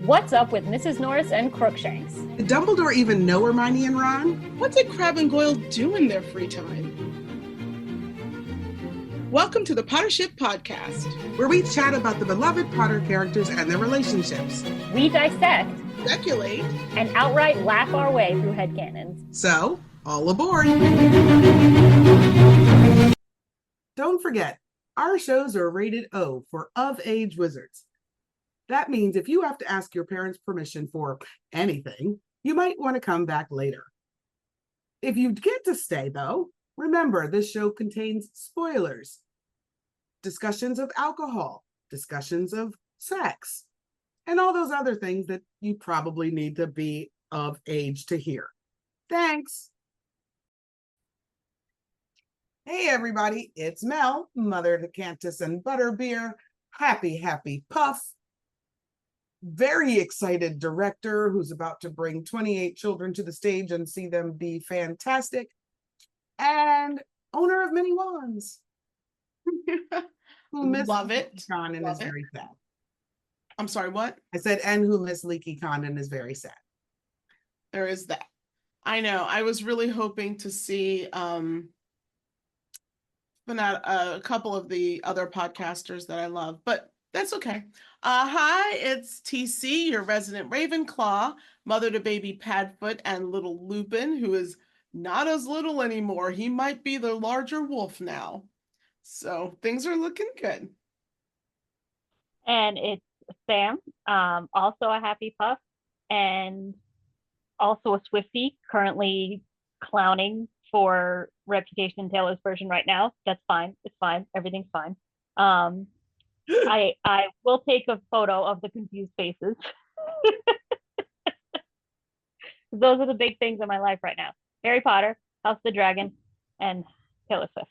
What's up with Mrs. Norris and Crookshanks? Did Dumbledore even know Hermione and Ron? What did Crabbe and Goyle do in their free time? Welcome to the Pottership Podcast, where we chat about the beloved Potter characters and their relationships. We dissect, speculate, and outright laugh our way through headcanons. So, all aboard! Don't forget, our shows are rated O for of-age wizards. That means if you have to ask your parents' permission for anything, you might want to come back later. If you get to stay, though, remember this show contains spoilers, discussions of alcohol, discussions of sex, and all those other things that you probably need to be of age to hear. Thanks. Hey, everybody, it's Mel, mother to Cantus and Butterbeer. Happy Puff. Very excited director who's about to bring 28 children to the stage and see them be fantastic. And owner of many wands. Who love it. Con and is very sad. I'm sorry, what? I said, and who miss Leaky Condon is very sad. There is that. I know. I was really hoping to see a couple of the other podcasters that I love, but that's okay. Hi, it's TC, your resident Ravenclaw, mother to baby Padfoot and little Lupin, who is not as little anymore. He might be the larger wolf now. So things are looking good. And it's Sam, also a happy puff, and also a Swiftie, currently clowning for Reputation Taylor's version right now. That's fine. It's fine. Everything's fine. I will take a photo of the confused faces. Those are the big things in my life right now. Harry Potter, House of the Dragon, and Taylor Swift.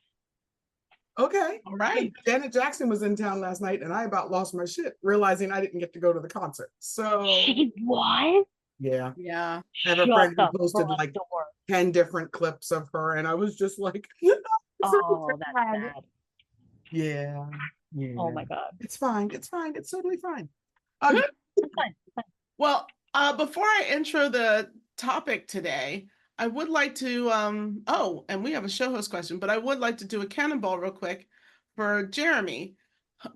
Okay. All right. Janet Jackson was in town last night and I about lost my shit, realizing I didn't get to go to the concert. So she was? Yeah. Yeah. I have a friend who posted like 10 different clips of her and I was just like, oh, that's sad. Yeah. Oh my God. It's fine. It's totally fine. It's fine. Well, before I intro the topic today, I would like to, and we have a show host question, but I would like to do a cannonball real quick for Jeremy,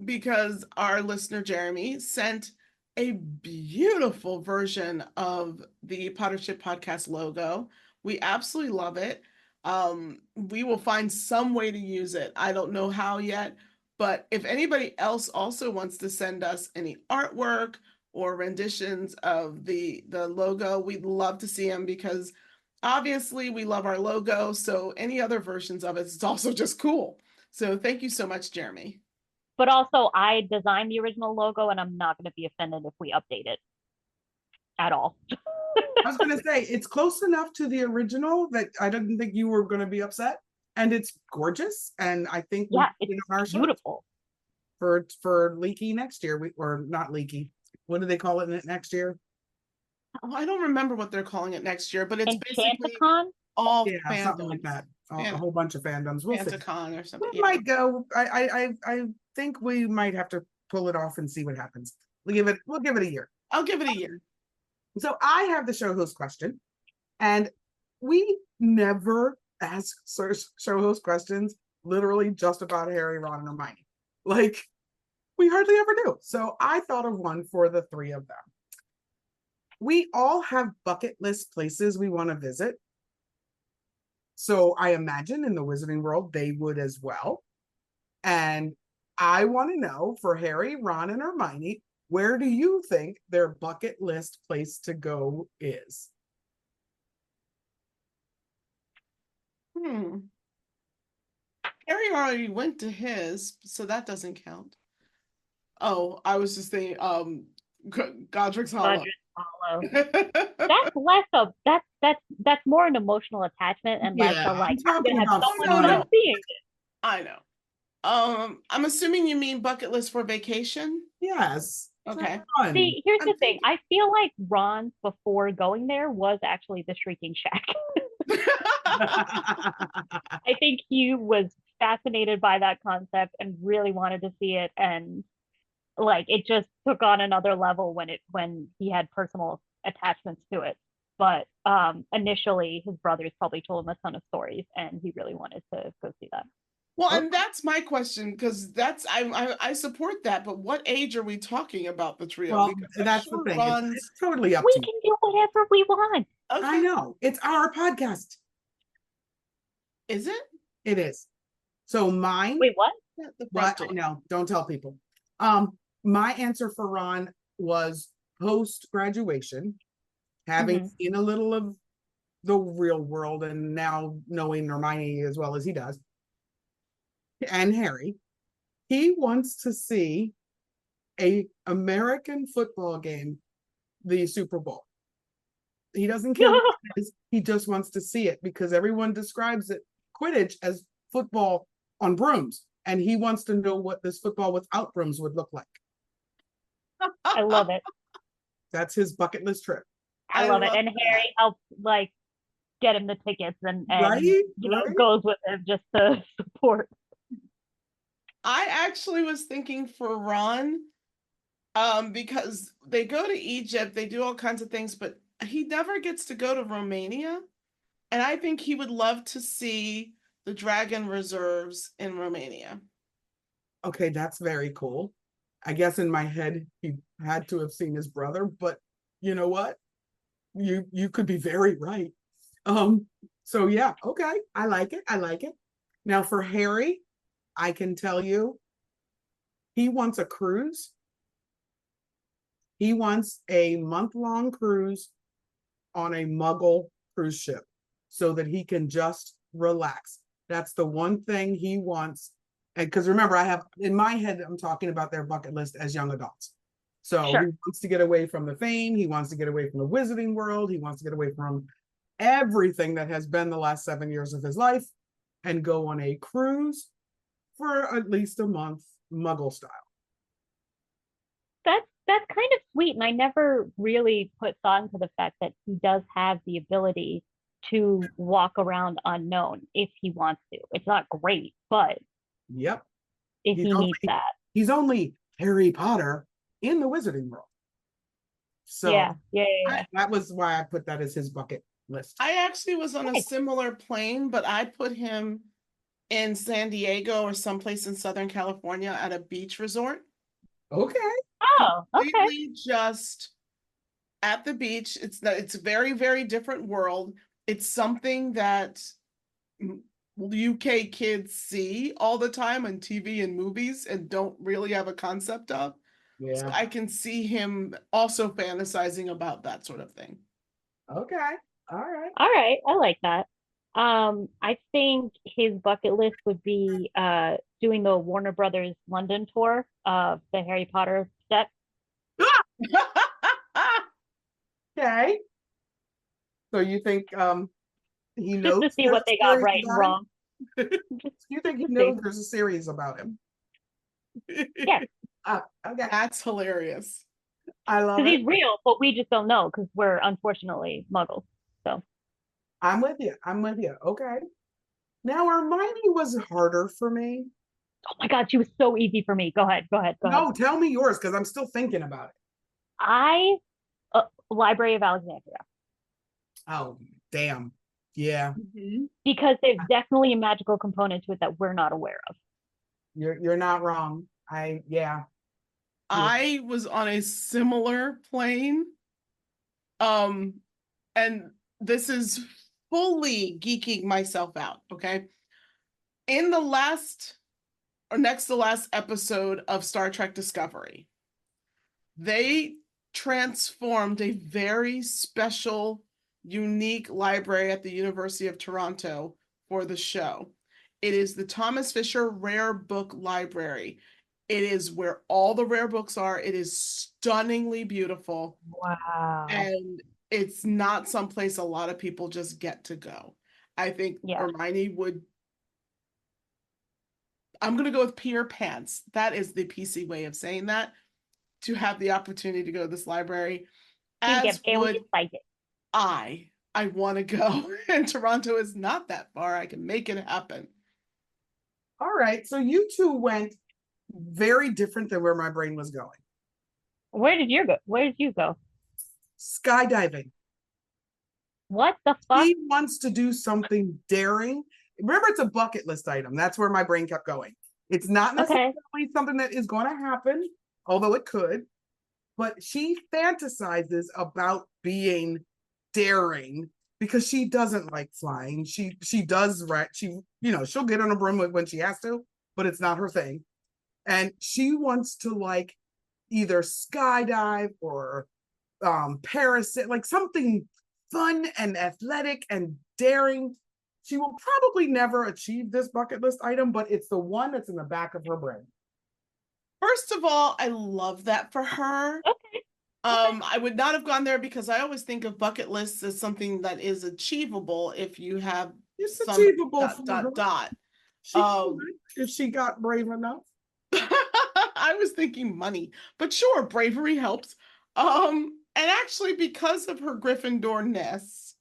because our listener Jeremy sent a beautiful version of the Pottership Podcast logo. We absolutely love it. We will find some way to use it. I don't know how yet, but if anybody else also wants to send us any artwork or renditions of the logo, we'd love to see them, because obviously we love our logo. So any other versions of it is also just cool. So thank you so much, Jeremy. But also, I designed the original logo and I'm not going to be offended if we update it at all. I was going to say, it's close enough to the original that I didn't think you were going to be upset. And it's gorgeous. And I think it's beautiful. For Leaky next year, or not Leaky. What do they call it next year? Oh, I don't remember what they're calling it next year, but it's basically all fandoms. Something like that. A whole bunch of fandoms. We'll see. Or something. We might go. I think we might have to pull it off and see what happens. We'll give it a year. I'll give it a year. So I have the show host question, and we never ask show host questions literally just about Harry, Ron, and Hermione. Like, we hardly ever do. So I thought of one for the three of them. We all have bucket list places we want to visit. So I imagine in the Wizarding world, they would as well. And I want to know, for Harry, Ron, and Hermione, where do you think their bucket list place to go is? Harry already went to his, so that doesn't count. Oh, I was just thinking, Godric's Hollow. That's less of that's more an emotional attachment and less of like I'm gonna have someone else seeing it. I know. I'm assuming you mean bucket list for vacation? Yes. Okay. See, here's the thing. I feel like Ron's before going there was actually the Shrieking Shack. I think he was fascinated by that concept and really wanted to see it, and Like it just took on another level when he had personal attachments to it. But initially, his brothers probably told him a ton of stories, and he really wanted to go see that. Well, Oh, and that's my question because that's I support that, but what age are we talking about the trio? well, Because I'm that's the sure thing. It's Ron's totally up We to you. can do whatever we want. I okay. know. It's our podcast. Is it? It is. So mine, Wait, what? Yeah, the what front door. I know, don't tell people. My answer for Ron was post graduation, having Mhm. seen a little of the real world and now knowing Hermione as well as he does, and Harry, he wants to see a American football game, the Super Bowl. He doesn't care what it is, he just wants to see it because everyone describes it Quidditch as football on brooms, and he wants to know what this football without brooms would look like. I love it. That's his bucket list trip. I I love it. love And that. Harry helps like get him the tickets and Right? Right? goes with him just to support. I actually was thinking for Ron, because they go to Egypt, they do all kinds of things, but he never gets to go to Romania. And I think he would love to see the dragon reserves in Romania. Okay, that's very cool. I guess in my head he had to have seen his brother, but you know what? You could be very right. So yeah, okay. I like it. I like it. Now for Harry, I can tell you he wants a cruise. He wants a month-long cruise on a muggle cruise ship so that he can just relax. That's the one thing he wants. And because remember, I have in my head, I'm talking about their bucket list as young adults. So he Sure. wants to get away from the fame. He wants to get away from the wizarding world. He wants to get away from everything that has been the last 7 years of his life and go on a cruise for at least a month, muggle style. That's kind of sweet. And I never really put thought into the fact that he does have the ability to walk around unknown if he wants to. It's not great, but Yep. if He's he only needs that. he's only Harry Potter in the wizarding world. So Yeah, yeah, yeah, yeah. that was why I put that as his bucket list. I actually was on a Nice. similar plane, but I put him in San Diego or someplace in Southern California at a beach resort. Okay. Oh, okay. Completely just at the beach. It's a very, very different world. It's something that UK kids see all the time on TV and movies and don't really have a concept of. So Yeah. I can see him also fantasizing about that sort of thing. Okay. All right. All right. I like that. I think his bucket list would be doing the Warner Brothers London tour of the Harry Potter set. Okay. So you think he Just knows to see there's what a they got series right and about him? wrong. Just, You think he just knows see. there's a series about him? Yes, Okay. That's hilarious. I love because it. he's real, but we just don't know because we're unfortunately muggles. So, I'm with you. I'm with you. Okay. Now Hermione was harder for me. oh my God, she was so easy for me. Go ahead, go ahead, go ahead. No, tell me yours because I'm still thinking about it. I Library of Alexandria Oh, damn. Yeah. because there's definitely a magical component to it that we're not aware of. You're not wrong. Yeah. I was on a similar plane. And this is fully geeking myself out, okay? In the last or next to last episode of Star Trek Discovery, they transformed a very special, unique library at the University of Toronto for the show. It is the Thomas Fisher Rare Book Library. It is where all the rare books are. It is stunningly beautiful. Wow. And it's not someplace a lot of people just get to go. I think Yeah. Hermione would. I'm going to go with Peter Pants. That is the PC way of saying that. To have the opportunity to go to this library, You as get very would excited. I want to go, and Toronto is not that far. I can make it happen. All right. So you two went very different than where my brain was going. Where did you go? Where did you go? Skydiving. What the fuck? He wants to do something daring. Remember, it's a bucket list item. That's where my brain kept going. It's not necessarily something that is going to happen, although it could. But she fantasizes about being daring because she doesn't like flying. She does she'll get on a broom when she has to, but it's not her thing. And she wants to like either skydive or parasail, like something fun and athletic and daring. She will probably never achieve this bucket list item, but it's the one that's in the back of her brain. First of all, I love that for her. Okay. I would not have gone there because I always think of bucket lists as something that is achievable if you have It's some achievable dot, for dot, her. dot. She could, if she got brave enough. I was thinking money, but sure, bravery helps. And actually, because of her Gryffindor-ness,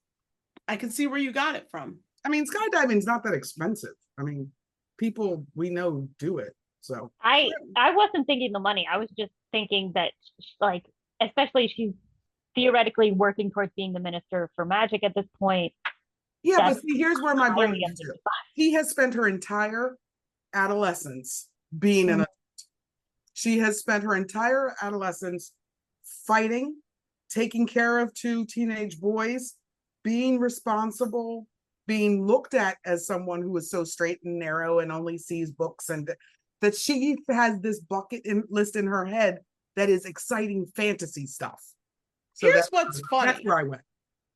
I can see where you got it from. I mean, skydiving's not that expensive. I mean, people we know do it. So I wasn't thinking the money. I was just thinking that like, especially she's theoretically working towards being the minister for magic at this point. yeah, but see, here's where my brain is too. 135. He has spent her entire adolescence being an adult. She has spent her entire adolescence fighting, taking care of two teenage boys, being responsible, being looked at as someone who is so straight and narrow and only sees books, and that she has this bucket list in her head that is exciting fantasy stuff. So Here's what's funny. That's where I went.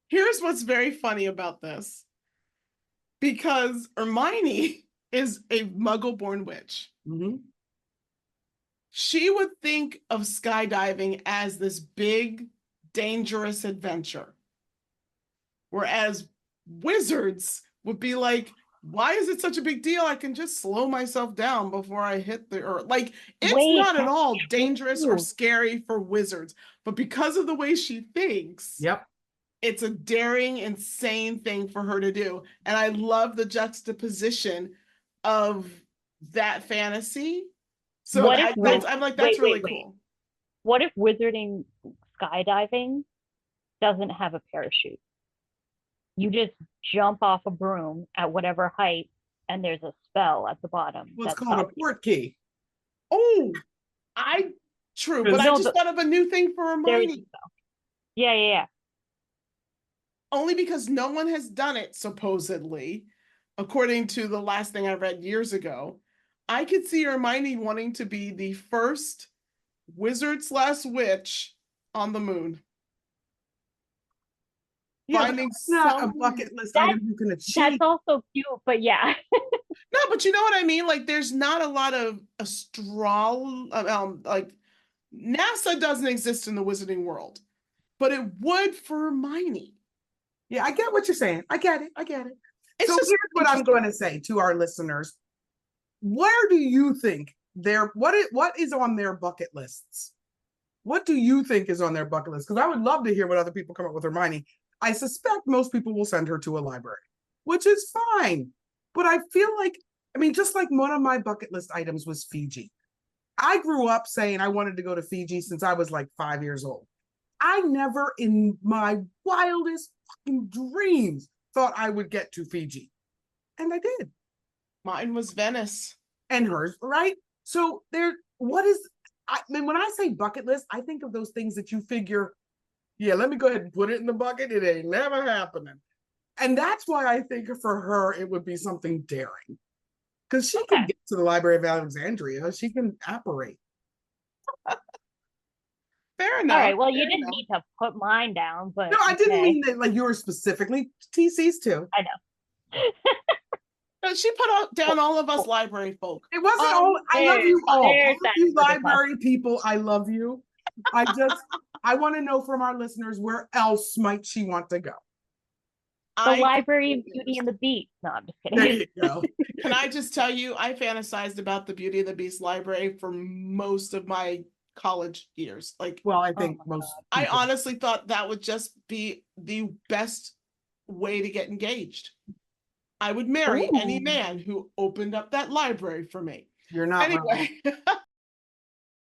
Here's what's very funny about this. Because Hermione is a muggle-born witch. Mm-hmm. She would think of skydiving as this big, dangerous adventure. Whereas wizards would be like, why is it such a big deal? I can just slow myself down before I hit the earth. Like, it's not at all dangerous or scary for wizards. But because of the way she thinks, yep, it's a daring, insane thing for her to do. And I love the juxtaposition of that fantasy. So I'm like, that's really cool. What if wizarding skydiving doesn't have a parachute? You just jump off a broom at whatever height, and there's a spell at the bottom. Well, it's called a port key. Oh, true, but I just thought of a new thing for Hermione. Yeah. Only because no one has done it, supposedly, according to the last thing I read years ago. I could see Hermione wanting to be the first wizard/witch on the moon. Yeah, but it's not a bucket list item you can achieve. That's also cute, but yeah. No, but you know what I mean? Like, there's not a lot of like NASA doesn't exist in the wizarding world, but it would for Hermione. Yeah, I get what you're saying. I get it. So here's what I'm going to say to our listeners. Where do you think what is on their bucket lists? What do you think is on their bucket list? Because I would love to hear what other people come up with Hermione. I suspect most people will send her to a library, which is fine. But I feel like, I mean, just like one of my bucket list items was Fiji. I grew up saying I wanted to go to Fiji since I was like 5 years old. I never in my wildest fucking dreams thought I would get to Fiji. And I did. Mine was Venice. And hers, right? So when I say bucket list, I think of those things that you figure, yeah, let me go ahead and put it in the bucket. It ain't never happening. And that's why I think for her, it would be something daring. Because she can get to the Library of Alexandria. She can apparate. Fair enough. All right, well, you didn't need to put mine down, but... No, I didn't mean that like yours specifically. TC's too. I know. No, she put down all of us library folk. It wasn't all... I love you all. All of you library people, I love you. I want to know from our listeners, where else might she want to go? The Library of Beauty and the Beast. No, I'm just kidding. There you go. Can I just tell you, I fantasized about the Beauty and the Beast library for most of my college years. Like, well, I think I honestly thought that would just be the best way to get engaged. I would marry any man who opened up that library for me. You're not anyway.